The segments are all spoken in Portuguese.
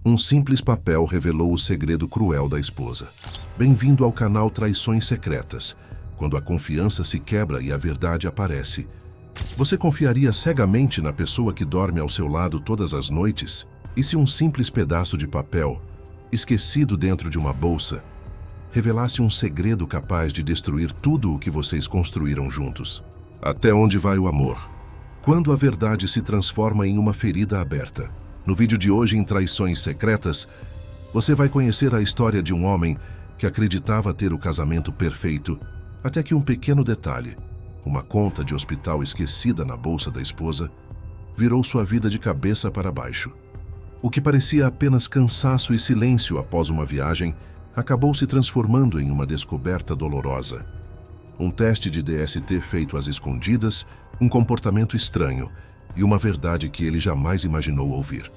Um simples papel revelou o segredo cruel da esposa. Bem-vindo ao canal Traições Secretas. Quando a confiança se quebra e a verdade aparece. Você confiaria cegamente na pessoa que dorme ao seu lado todas as noites? E se um simples pedaço de papel, esquecido dentro de uma bolsa, revelasse um segredo capaz de destruir tudo o que vocês construíram juntos? Até onde vai o amor? Quando a verdade se transforma em uma ferida aberta. No vídeo de hoje, em Traições Secretas, você vai conhecer a história de um homem que acreditava ter o casamento perfeito, até que um pequeno detalhe, uma conta de hospital esquecida na bolsa da esposa, virou sua vida de cabeça para baixo. O que parecia apenas cansaço e silêncio após uma viagem, acabou se transformando em uma descoberta dolorosa. Um teste de DST feito às escondidas, um comportamento estranho e uma verdade que ele jamais imaginou ouvir.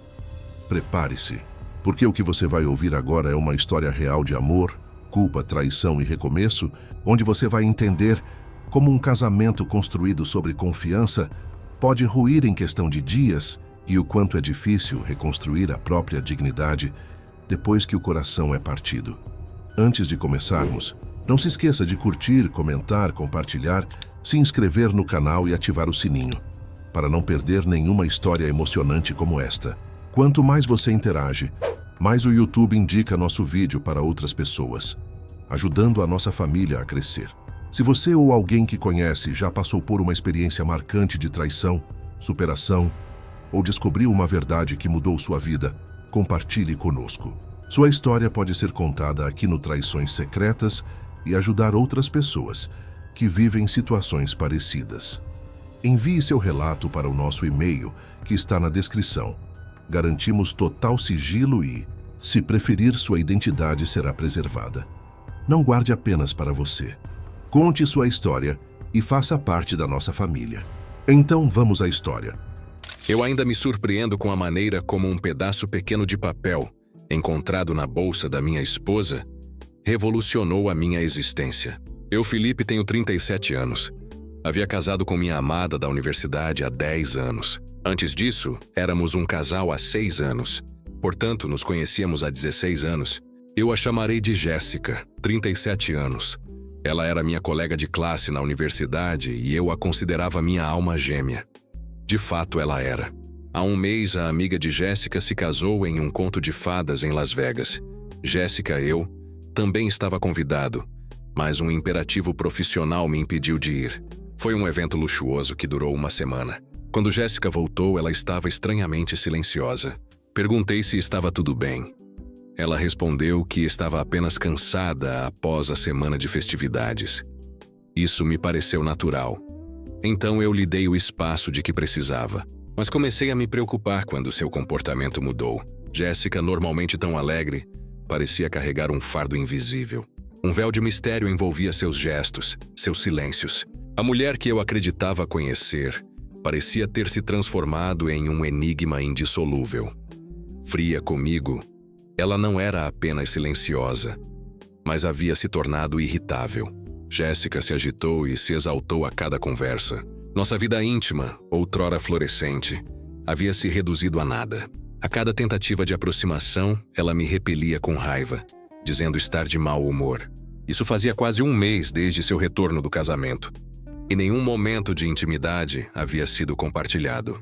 Prepare-se, porque o que você vai ouvir agora é uma história real de amor, culpa, traição e recomeço, onde você vai entender como um casamento construído sobre confiança pode ruir em questão de dias e o quanto é difícil reconstruir a própria dignidade depois que o coração é partido. Antes de começarmos, não se esqueça de curtir, comentar, compartilhar, se inscrever no canal e ativar o sininho, para não perder nenhuma história emocionante como esta. Quanto mais você interage, mais o YouTube indica nosso vídeo para outras pessoas, ajudando a nossa família a crescer. Se você ou alguém que conhece já passou por uma experiência marcante de traição, superação, ou descobriu uma verdade que mudou sua vida, compartilhe conosco. Sua história pode ser contada aqui no Traições Secretas e ajudar outras pessoas que vivem situações parecidas. Envie seu relato para o nosso e-mail, que está na descrição. Garantimos total sigilo e, se preferir, sua identidade será preservada. Não guarde apenas para você. Conte sua história e faça parte da nossa família. Então vamos à história. Eu ainda me surpreendo com a maneira como um pedaço pequeno de papel, encontrado na bolsa da minha esposa, revolucionou a minha existência. Eu, Felipe, tenho 37 anos. Havia casado com minha amada da universidade há 10 anos. Antes disso, éramos um casal há 6 anos. Portanto, nos conhecíamos há 16 anos. Eu a chamarei de Jéssica, 37 anos. Ela era minha colega de classe na universidade e eu a considerava minha alma gêmea. De fato, ela era. Há um mês, a amiga de Jéssica se casou em um conto de fadas em Las Vegas. Jéssica e eu também estava convidado, mas um imperativo profissional me impediu de ir. Foi um evento luxuoso que durou uma semana. Quando Jéssica voltou, ela estava estranhamente silenciosa. Perguntei se estava tudo bem. Ela respondeu que estava apenas cansada após a semana de festividades. Isso me pareceu natural. Então eu lhe dei o espaço de que precisava. Mas comecei a me preocupar quando seu comportamento mudou. Jéssica, normalmente tão alegre, parecia carregar um fardo invisível. Um véu de mistério envolvia seus gestos, seus silêncios. A mulher que eu acreditava conhecer parecia ter se transformado em um enigma indissolúvel. Fria comigo, ela não era apenas silenciosa, mas havia se tornado irritável. Jéssica se agitou e se exaltou a cada conversa. Nossa vida íntima, outrora florescente, havia se reduzido a nada. A cada tentativa de aproximação, ela me repelia com raiva, dizendo estar de mau humor. Isso fazia quase um mês desde seu retorno do casamento, e nenhum momento de intimidade havia sido compartilhado.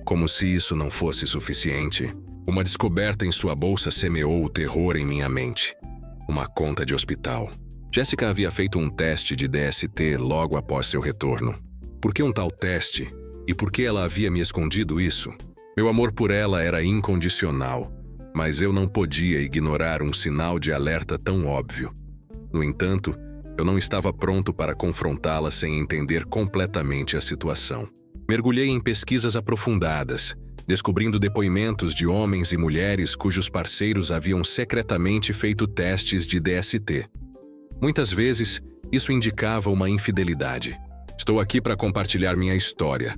Como se isso não fosse suficiente, uma descoberta em sua bolsa semeou o terror em minha mente. Uma conta de hospital. Jéssica havia feito um teste de DST logo após seu retorno. Por que um tal teste? E por que ela havia me escondido isso? Meu amor por ela era incondicional, mas eu não podia ignorar um sinal de alerta tão óbvio. No entanto, eu não estava pronto para confrontá-la sem entender completamente a situação. Mergulhei em pesquisas aprofundadas, descobrindo depoimentos de homens e mulheres cujos parceiros haviam secretamente feito testes de DST. Muitas vezes, isso indicava uma infidelidade. Estou aqui para compartilhar minha história,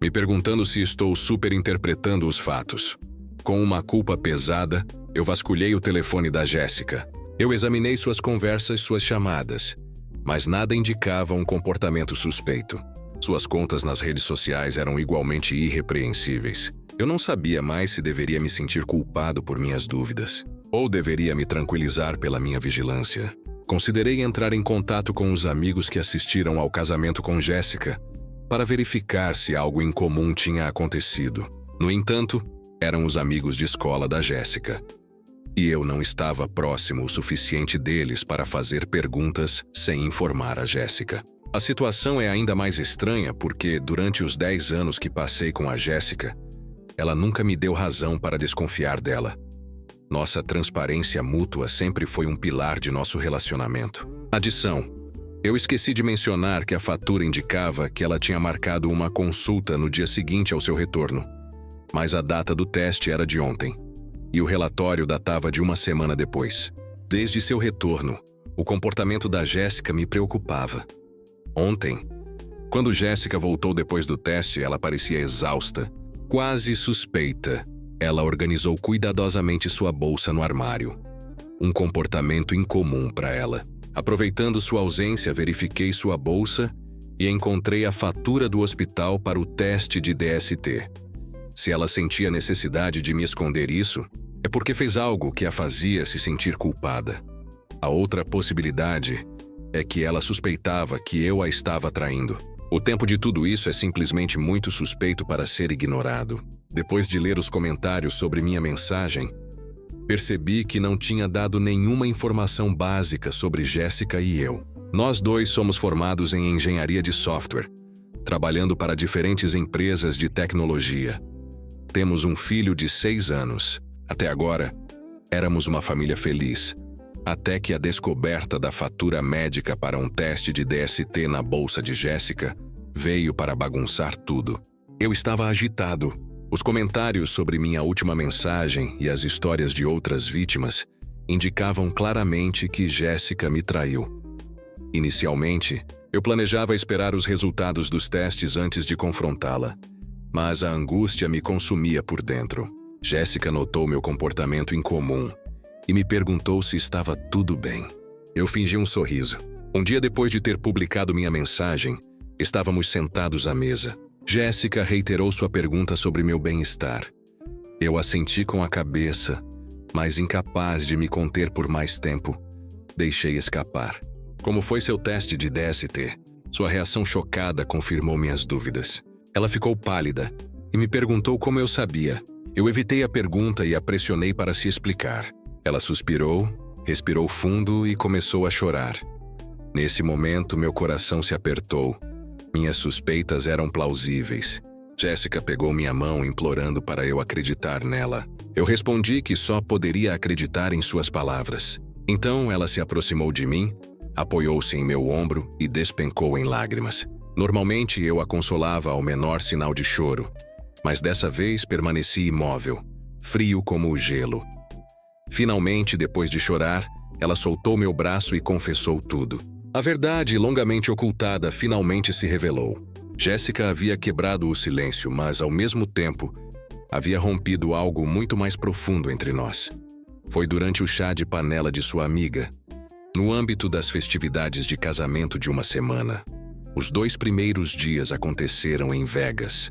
me perguntando se estou superinterpretando os fatos. Com uma culpa pesada, eu vasculhei o telefone da Jéssica. Eu examinei suas conversas, suas chamadas, mas nada indicava um comportamento suspeito. Suas contas nas redes sociais eram igualmente irrepreensíveis. Eu não sabia mais se deveria me sentir culpado por minhas dúvidas, ou deveria me tranquilizar pela minha vigilância. Considerei entrar em contato com os amigos que assistiram ao casamento com Jéssica para verificar se algo incomum tinha acontecido. No entanto, eram os amigos de escola da Jéssica. E eu não estava próximo o suficiente deles para fazer perguntas sem informar a Jéssica. A situação é ainda mais estranha porque, durante os 10 anos que passei com a Jéssica, ela nunca me deu razão para desconfiar dela. Nossa transparência mútua sempre foi um pilar de nosso relacionamento. Adição: eu esqueci de mencionar que a fatura indicava que ela tinha marcado uma consulta no dia seguinte ao seu retorno, mas a data do teste era de ontem, e o relatório datava de uma semana depois. Desde seu retorno, o comportamento da Jéssica me preocupava. Ontem, quando Jéssica voltou depois do teste, ela parecia exausta, quase suspeita. Ela organizou cuidadosamente sua bolsa no armário. Um comportamento incomum para ela. Aproveitando sua ausência, verifiquei sua bolsa e encontrei a fatura do hospital para o teste de DST. Se ela sentia necessidade de me esconder isso, é porque fez algo que a fazia se sentir culpada. A outra possibilidade é que ela suspeitava que eu a estava traindo. O tempo de tudo isso é simplesmente muito suspeito para ser ignorado. Depois de ler os comentários sobre minha mensagem, percebi que não tinha dado nenhuma informação básica sobre Jéssica e eu. Nós dois somos formados em engenharia de software, trabalhando para diferentes empresas de tecnologia. Temos um filho de 6 anos. Até agora, éramos uma família feliz, até que a descoberta da fatura médica para um teste de DST na bolsa de Jéssica veio para bagunçar tudo. Eu estava agitado. Os comentários sobre minha última mensagem e as histórias de outras vítimas indicavam claramente que Jéssica me traiu. Inicialmente, eu planejava esperar os resultados dos testes antes de confrontá-la, mas a angústia me consumia por dentro. Jéssica notou meu comportamento incomum e me perguntou se estava tudo bem. Eu fingi um sorriso. Um dia depois de ter publicado minha mensagem, estávamos sentados à mesa. Jéssica reiterou sua pergunta sobre meu bem-estar. Eu assenti com a cabeça, mas incapaz de me conter por mais tempo, deixei escapar. Como foi seu teste de DST? Sua reação chocada confirmou minhas dúvidas. Ela ficou pálida e me perguntou como eu sabia. Eu evitei a pergunta e a pressionei para se explicar. Ela suspirou, respirou fundo e começou a chorar. Nesse momento, meu coração se apertou. Minhas suspeitas eram plausíveis. Jéssica pegou minha mão implorando para eu acreditar nela. Eu respondi que só poderia acreditar em suas palavras. Então ela se aproximou de mim, apoiou-se em meu ombro e despencou em lágrimas. Normalmente eu a consolava ao menor sinal de choro, mas dessa vez permaneci imóvel, frio como o gelo. Finalmente, depois de chorar, ela soltou meu braço e confessou tudo. A verdade, longamente ocultada, finalmente se revelou. Jéssica havia quebrado o silêncio, mas, ao mesmo tempo, havia rompido algo muito mais profundo entre nós. Foi durante o chá de panela de sua amiga, no âmbito das festividades de casamento de uma semana. Os 2 primeiros dias aconteceram em Vegas,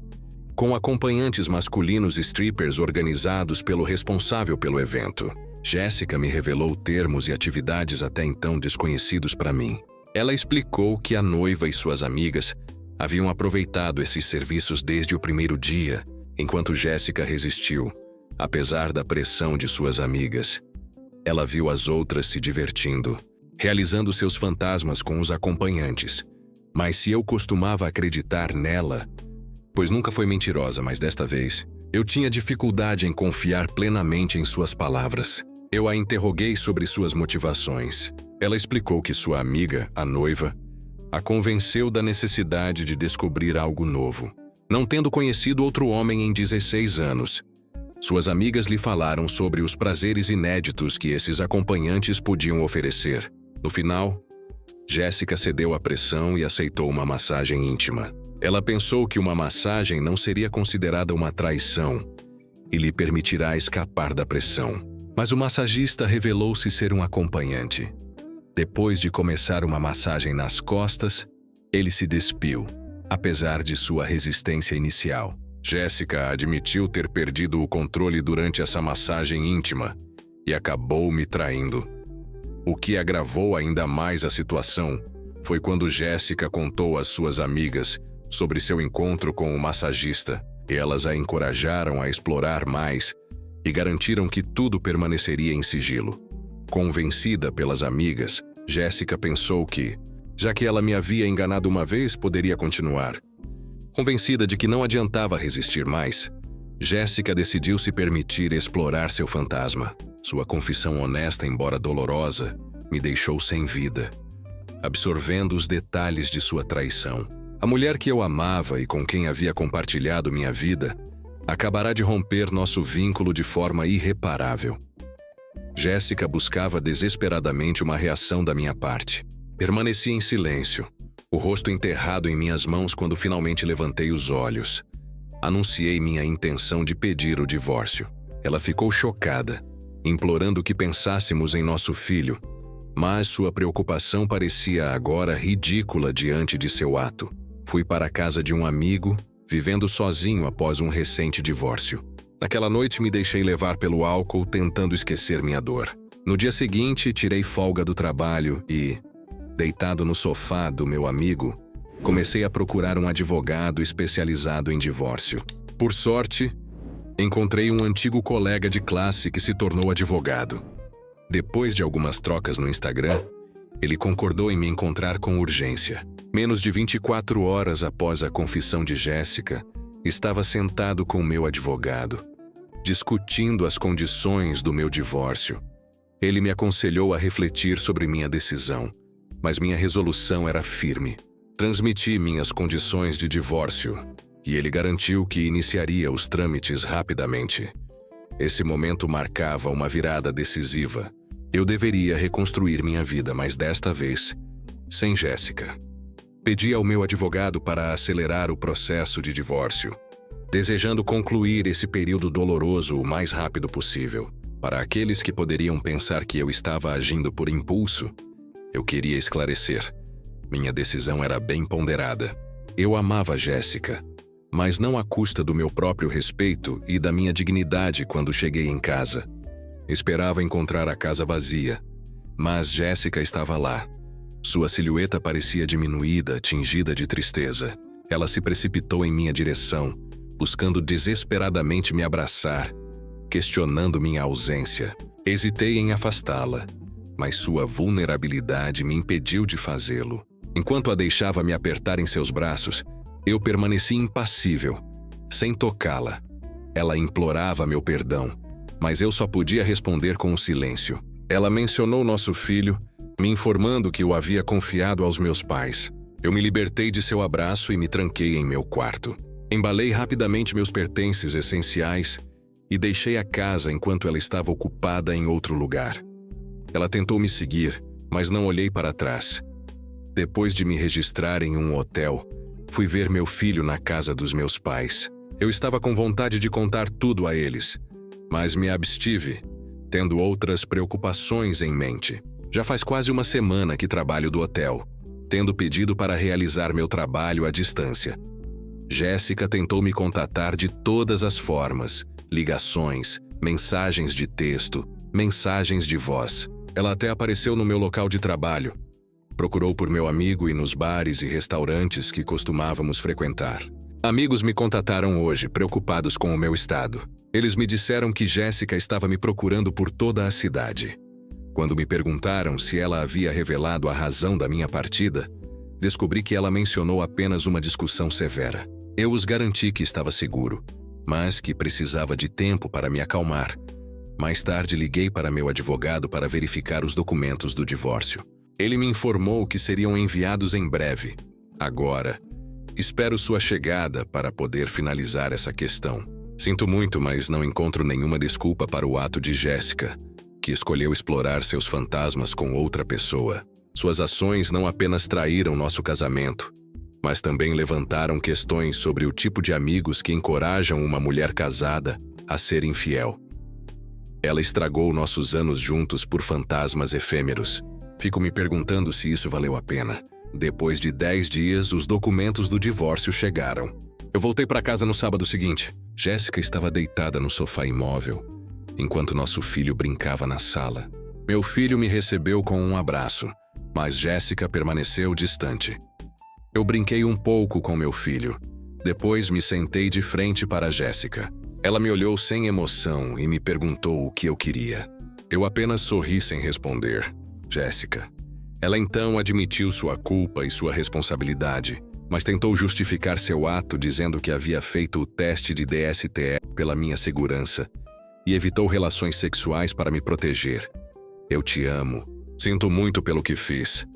com acompanhantes masculinos strippers organizados pelo responsável pelo evento. Jéssica me revelou termos e atividades até então desconhecidos para mim. Ela explicou que a noiva e suas amigas haviam aproveitado esses serviços desde o primeiro dia, enquanto Jéssica resistiu, apesar da pressão de suas amigas. Ela viu as outras se divertindo, realizando seus fantasmas com os acompanhantes. Mas se eu costumava acreditar nela, pois nunca foi mentirosa, mas desta vez, eu tinha dificuldade em confiar plenamente em suas palavras. Eu a interroguei sobre suas motivações. Ela explicou que sua amiga, a noiva, a convenceu da necessidade de descobrir algo novo. Não tendo conhecido outro homem em 16 anos, suas amigas lhe falaram sobre os prazeres inéditos que esses acompanhantes podiam oferecer. No final, Jéssica cedeu à pressão e aceitou uma massagem íntima. Ela pensou que uma massagem não seria considerada uma traição e lhe permitirá escapar da pressão. Mas o massagista revelou-se ser um acompanhante. Depois de começar uma massagem nas costas, ele se despiu, apesar de sua resistência inicial. Jéssica admitiu ter perdido o controle durante essa massagem íntima e acabou me traindo. O que agravou ainda mais a situação foi quando Jéssica contou às suas amigas sobre seu encontro com o massagista. Elas a encorajaram a explorar mais e garantiram que tudo permaneceria em sigilo. Convencida pelas amigas, Jéssica pensou que, já que ela me havia enganado uma vez, poderia continuar. Convencida de que não adiantava resistir mais, Jéssica decidiu se permitir explorar seu fantasma. Sua confissão honesta, embora dolorosa, me deixou sem vida, absorvendo os detalhes de sua traição. A mulher que eu amava e com quem havia compartilhado minha vida acabará de romper nosso vínculo de forma irreparável. Jéssica buscava desesperadamente uma reação da minha parte. Permaneci em silêncio, o rosto enterrado em minhas mãos quando finalmente levantei os olhos. Anunciei minha intenção de pedir o divórcio. Ela ficou chocada, implorando que pensássemos em nosso filho, mas sua preocupação parecia agora ridícula diante de seu ato. Fui para a casa de um amigo, vivendo sozinho após um recente divórcio. Naquela noite me deixei levar pelo álcool, tentando esquecer minha dor. No dia seguinte, tirei folga do trabalho e, deitado no sofá do meu amigo, comecei a procurar um advogado especializado em divórcio. Por sorte, encontrei um antigo colega de classe que se tornou advogado. Depois de algumas trocas no Instagram, ele concordou em me encontrar com urgência. Menos de 24 horas após a confissão de Jéssica, estava sentado com meu advogado, discutindo as condições do meu divórcio. Ele me aconselhou a refletir sobre minha decisão, mas minha resolução era firme. Transmiti minhas condições de divórcio e ele garantiu que iniciaria os trâmites rapidamente. Esse momento marcava uma virada decisiva. Eu deveria reconstruir minha vida, mas desta vez, sem Jéssica. Pedi ao meu advogado para acelerar o processo de divórcio, desejando concluir esse período doloroso o mais rápido possível. Para aqueles que poderiam pensar que eu estava agindo por impulso, eu queria esclarecer. Minha decisão era bem ponderada. Eu amava Jéssica, mas não à custa do meu próprio respeito e da minha dignidade quando cheguei em casa. Esperava encontrar a casa vazia, mas Jéssica estava lá. Sua silhueta parecia diminuída, tingida de tristeza. Ela se precipitou em minha direção, buscando desesperadamente me abraçar, questionando minha ausência. Hesitei em afastá-la, mas sua vulnerabilidade me impediu de fazê-lo. Enquanto a deixava me apertar em seus braços, eu permaneci impassível, sem tocá-la. Ela implorava meu perdão, mas eu só podia responder com um silêncio. Ela mencionou nosso filho, me informando que o havia confiado aos meus pais. Eu me libertei de seu abraço e me tranquei em meu quarto. Embalei rapidamente meus pertences essenciais e deixei a casa enquanto ela estava ocupada em outro lugar. Ela tentou me seguir, mas não olhei para trás. Depois de me registrar em um hotel, fui ver meu filho na casa dos meus pais. Eu estava com vontade de contar tudo a eles, mas me abstive, tendo outras preocupações em mente. Já faz quase uma semana que trabalho do hotel, tendo pedido para realizar meu trabalho à distância. Jéssica tentou me contatar de todas as formas: ligações, mensagens de texto, mensagens de voz. Ela até apareceu no meu local de trabalho. Procurou por meu amigo e nos bares e restaurantes que costumávamos frequentar. Amigos me contataram hoje, preocupados com o meu estado. Eles me disseram que Jéssica estava me procurando por toda a cidade. Quando me perguntaram se ela havia revelado a razão da minha partida, descobri que ela mencionou apenas uma discussão severa. Eu os garanti que estava seguro, mas que precisava de tempo para me acalmar. Mais tarde liguei para meu advogado para verificar os documentos do divórcio. Ele me informou que seriam enviados em breve. Agora, espero sua chegada para poder finalizar essa questão. Sinto muito, mas não encontro nenhuma desculpa para o ato de Jéssica, que escolheu explorar seus fantasmas com outra pessoa. Suas ações não apenas traíram nosso casamento, mas também levantaram questões sobre o tipo de amigos que encorajam uma mulher casada a ser infiel. Ela estragou nossos anos juntos por fantasmas efêmeros. Fico me perguntando se isso valeu a pena. Depois de 10 dias, os documentos do divórcio chegaram. Eu voltei para casa no sábado seguinte. Jéssica estava deitada no sofá imóvel, enquanto nosso filho brincava na sala. Meu filho me recebeu com um abraço, mas Jéssica permaneceu distante. Eu brinquei um pouco com meu filho. Depois me sentei de frente para Jéssica. Ela me olhou sem emoção e me perguntou o que eu queria. Eu apenas sorri sem responder. Jéssica. Ela então admitiu sua culpa e sua responsabilidade, mas tentou justificar seu ato dizendo que havia feito o teste de DST pela minha segurança e evitou relações sexuais para me proteger. Eu te amo. Sinto muito pelo que fiz,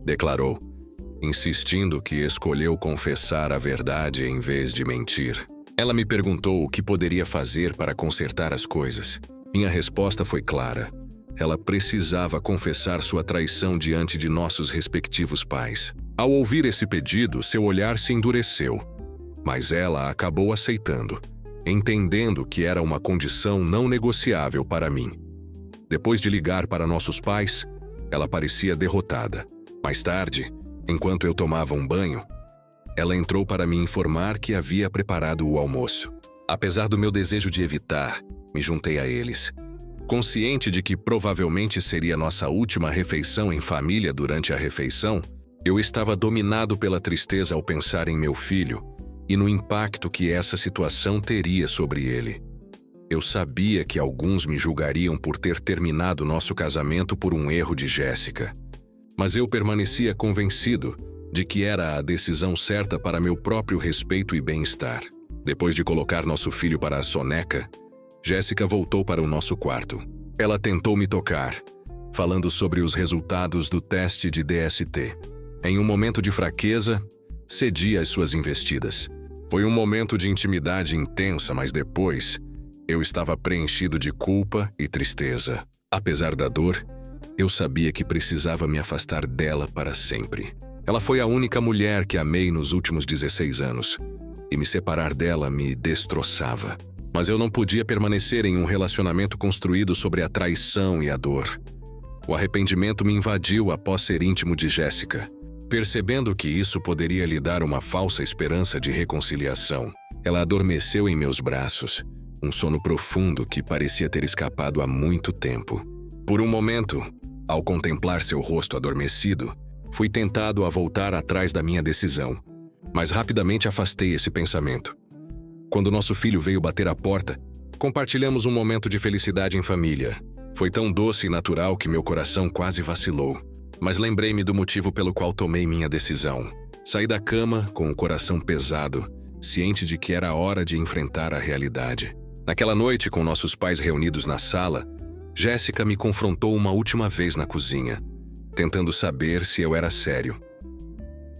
declarou, insistindo que escolheu confessar a verdade em vez de mentir. Ela me perguntou o que poderia fazer para consertar as coisas. Minha resposta foi clara. Ela precisava confessar sua traição diante de nossos respectivos pais. Ao ouvir esse pedido, seu olhar se endureceu, mas ela acabou aceitando, entendendo que era uma condição não negociável para mim. Depois de ligar para nossos pais, ela parecia derrotada. Mais tarde, enquanto eu tomava um banho, ela entrou para me informar que havia preparado o almoço. Apesar do meu desejo de evitar, me juntei a eles. Consciente de que provavelmente seria nossa última refeição em família durante a refeição, eu estava dominado pela tristeza ao pensar em meu filho e no impacto que essa situação teria sobre ele. Eu sabia que alguns me julgariam por ter terminado nosso casamento por um erro de Jéssica, mas eu permanecia convencido de que era a decisão certa para meu próprio respeito e bem-estar. Depois de colocar nosso filho para a soneca, Jéssica voltou para o nosso quarto. Ela tentou me tocar, falando sobre os resultados do teste de DST. Em um momento de fraqueza, cedi às suas investidas. Foi um momento de intimidade intensa, mas depois, eu estava preenchido de culpa e tristeza. Apesar da dor, eu sabia que precisava me afastar dela para sempre. Ela foi a única mulher que amei nos últimos 16 anos, e me separar dela me destroçava. Mas eu não podia permanecer em um relacionamento construído sobre a traição e a dor. O arrependimento me invadiu após ser íntimo de Jéssica. Percebendo que isso poderia lhe dar uma falsa esperança de reconciliação, ela adormeceu em meus braços, um sono profundo que parecia ter escapado há muito tempo. Por um momento, ao contemplar seu rosto adormecido, fui tentado a voltar atrás da minha decisão, mas rapidamente afastei esse pensamento. Quando nosso filho veio bater à porta, compartilhamos um momento de felicidade em família. Foi tão doce e natural que meu coração quase vacilou, mas lembrei-me do motivo pelo qual tomei minha decisão. Saí da cama com o coração pesado, ciente de que era hora de enfrentar a realidade. Naquela noite, com nossos pais reunidos na sala, Jéssica me confrontou uma última vez na cozinha, tentando saber se eu era sério.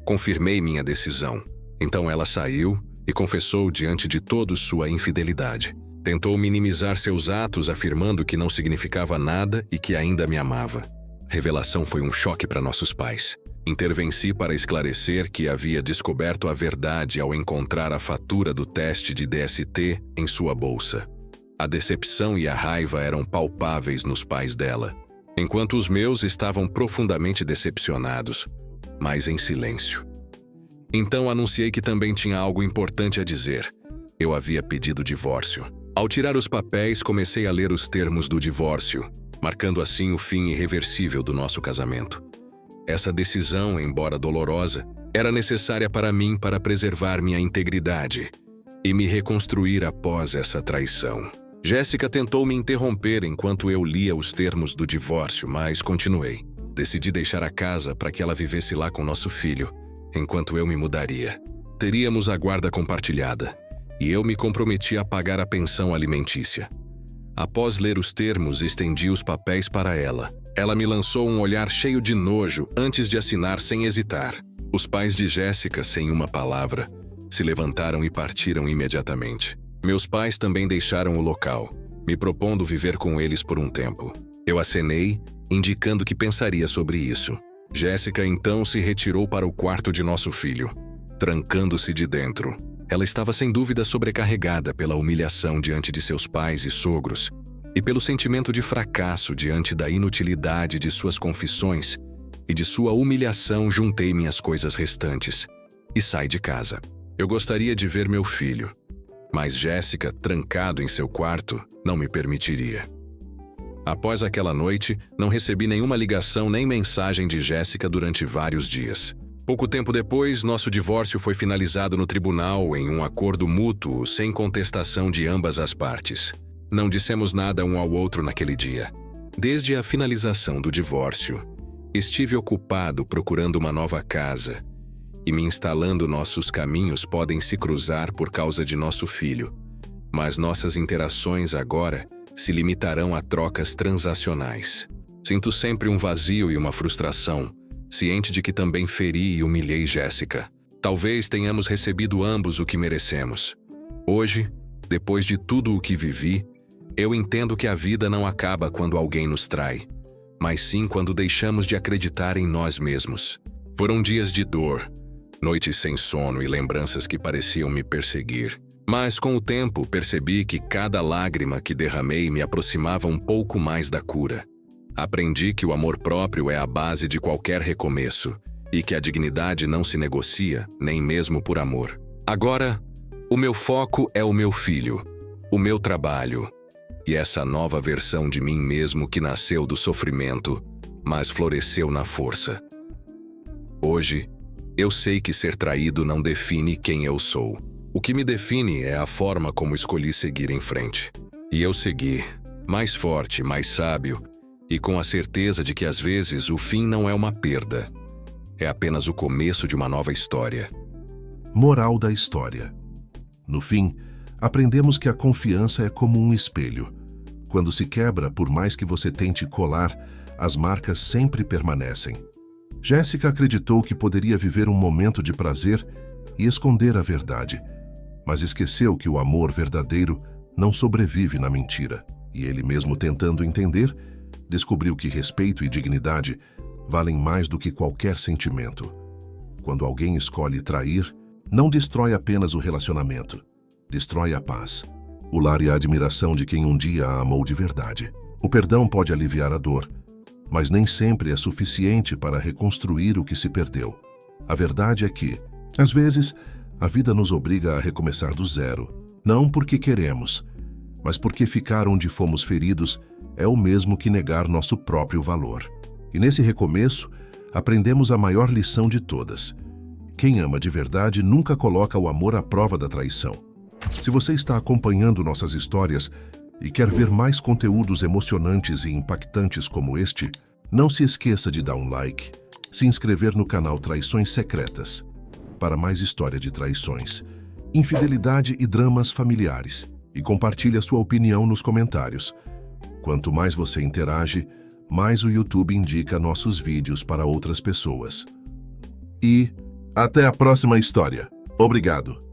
Confirmei minha decisão. Então ela saiu e confessou diante de todos sua infidelidade. Tentou minimizar seus atos, afirmando que não significava nada e que ainda me amava. A revelação foi um choque para nossos pais. Intervenci para esclarecer que havia descoberto a verdade ao encontrar a fatura do teste de DST em sua bolsa. A decepção e a raiva eram palpáveis nos pais dela, enquanto os meus estavam profundamente decepcionados, mas em silêncio. Então anunciei que também tinha algo importante a dizer. Eu havia pedido divórcio. Ao tirar os papéis, comecei a ler os termos do divórcio, marcando assim o fim irreversível do nosso casamento. Essa decisão, embora dolorosa, era necessária para mim para preservar minha integridade e me reconstruir após essa traição. Jéssica tentou me interromper enquanto eu lia os termos do divórcio, mas continuei. Decidi deixar a casa para que ela vivesse lá com nosso filho, enquanto eu me mudaria. Teríamos a guarda compartilhada, e eu me comprometi a pagar a pensão alimentícia. Após ler os termos, estendi os papéis para ela. Ela me lançou um olhar cheio de nojo antes de assinar sem hesitar. Os pais de Jéssica, sem uma palavra, se levantaram e partiram imediatamente. Meus pais também deixaram o local, me propondo viver com eles por um tempo. Eu acenei, indicando que pensaria sobre isso. Jéssica então se retirou para o quarto de nosso filho, trancando-se de dentro. Ela estava sem dúvida sobrecarregada pela humilhação diante de seus pais e sogros e pelo sentimento de fracasso diante da inutilidade de suas confissões e de sua humilhação. Juntei minhas coisas restantes e saí de casa. Eu gostaria de ver meu filho, mas Jéssica, trancado em seu quarto, não me permitiria. Após aquela noite, não recebi nenhuma ligação nem mensagem de Jéssica durante vários dias. Pouco tempo depois, nosso divórcio foi finalizado no tribunal em um acordo mútuo sem contestação de ambas as partes. Não dissemos nada um ao outro naquele dia. Desde a finalização do divórcio, estive ocupado procurando uma nova casa e me instalando. Nossos caminhos podem se cruzar por causa de nosso filho, mas nossas interações agora se limitarão a trocas transacionais. Sinto sempre um vazio e uma frustração, ciente de que também feri e humilhei Jéssica. Talvez tenhamos recebido ambos o que merecemos. Hoje, depois de tudo o que vivi, eu entendo que a vida não acaba quando alguém nos trai, mas sim quando deixamos de acreditar em nós mesmos. Foram dias de dor, noites sem sono e lembranças que pareciam me perseguir. Mas com o tempo percebi que cada lágrima que derramei me aproximava um pouco mais da cura. Aprendi que o amor próprio é a base de qualquer recomeço e que a dignidade não se negocia, nem mesmo por amor. Agora, o meu foco é o meu filho, o meu trabalho e essa nova versão de mim mesmo que nasceu do sofrimento, mas floresceu na força. Hoje, eu sei que ser traído não define quem eu sou. O que me define é a forma como escolhi seguir em frente. E eu segui, mais forte, mais sábio, e com a certeza de que às vezes o fim não é uma perda. É apenas o começo de uma nova história. Moral da história. No fim, aprendemos que a confiança é como um espelho. Quando se quebra, por mais que você tente colar, as marcas sempre permanecem. Jéssica acreditou que poderia viver um momento de prazer e esconder a verdade, mas esqueceu que o amor verdadeiro não sobrevive na mentira. E ele, mesmo tentando entender, descobriu que respeito e dignidade valem mais do que qualquer sentimento. Quando alguém escolhe trair, não destrói apenas o relacionamento, destrói a paz, o lar e a admiração de quem um dia a amou de verdade. O perdão pode aliviar a dor, mas nem sempre é suficiente para reconstruir o que se perdeu. A verdade é que, às vezes, a vida nos obriga a recomeçar do zero, não porque queremos, mas porque ficar onde fomos feridos é o mesmo que negar nosso próprio valor. E nesse recomeço, aprendemos a maior lição de todas. Quem ama de verdade nunca coloca o amor à prova da traição. Se você está acompanhando nossas histórias e quer ver mais conteúdos emocionantes e impactantes como este, não se esqueça de dar um like, se inscrever no canal Traições Secretas, para mais história de traições, infidelidade e dramas familiares, e compartilhe a sua opinião nos comentários. Quanto mais você interage, mais o YouTube indica nossos vídeos para outras pessoas. E até a próxima história. Obrigado!